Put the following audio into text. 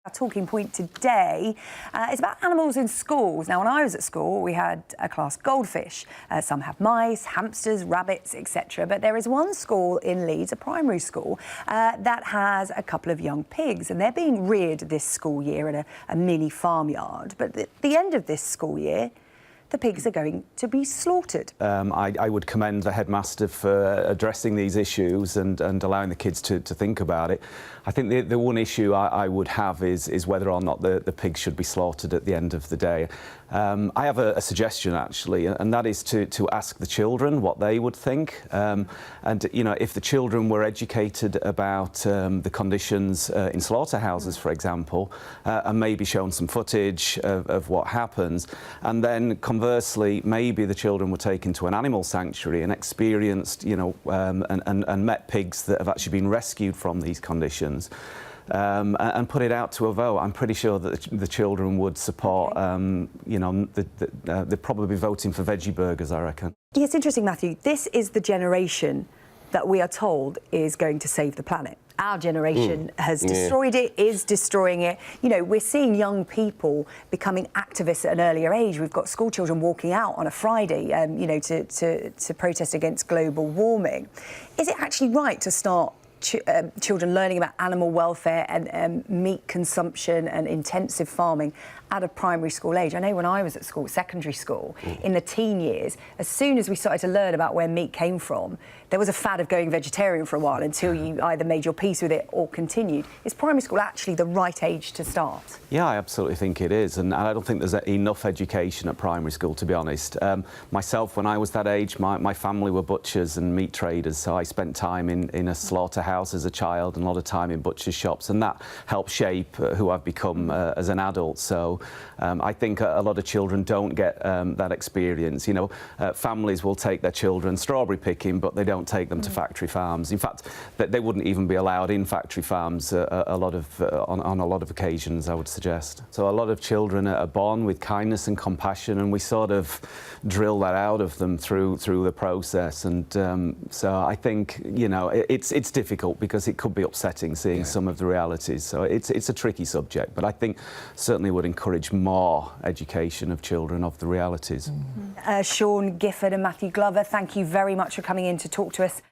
Our talking point today is about animals in schools. Now, when I was at school, we had a class goldfish. Some have mice, hamsters, rabbits, etc. But there is one school in Leeds, a primary school, that has a couple of young pigs, and they're being reared this school year at a mini farmyard. But at the end of this school year, the pigs are going to be slaughtered. I would commend the headmaster for addressing these issues and allowing the kids to think about it. I think the one issue I would have is whether or not the pigs should be slaughtered at the end of the day. I have a suggestion actually, and that is to ask the children what they would think. And you know, if the children were educated about the conditions in slaughterhouses, for example, and maybe shown some footage of what happens, and then conversely, maybe the children were taken to an animal sanctuary and experienced, you know, and met pigs that have actually been rescued from these conditions. And put it out to a vote. I'm pretty sure that the children would support, you know, they're probably voting for veggie burgers, I reckon. Yeah, it's interesting, Matthew. This is the generation that we are told is going to save the planet. Our generation has destroyed it, is destroying it. You know, we're seeing young people becoming activists at an earlier age. We've got school children walking out on a Friday, you know, to protest against global warming. Is it actually right to start children learning about animal welfare and meat consumption and intensive farming at a primary school age? I know when I was at school, secondary school, in the teen years, as soon as we started to learn about where meat came from, there was a fad of going vegetarian for a while until you either made your peace with it or continued. Is primary school actually the right age to start? Yeah, I absolutely think it is, and I don't think there's enough education at primary school, to be honest. Myself, when I was that age, my family were butchers and meat traders, so I spent time in a slaughterhouse as a child and a lot of time in butchers' shops, and that helped shape who I've become as an adult. So I think a lot of children don't get that experience. You know, families will take their children strawberry picking, but they don't take them to factory farms. In fact, they wouldn't even be allowed in factory farms on a lot of occasions, I would suggest. So a lot of children are born with kindness and compassion, and we sort of drill that out of them through the process. And so I think, you know, it's difficult because it could be upsetting seeing some of the realities. So it's a tricky subject, but I think certainly would encourage more education of children of the realities. Sean Gifford and Matthew Glover, thank you very much for coming in to talk to us.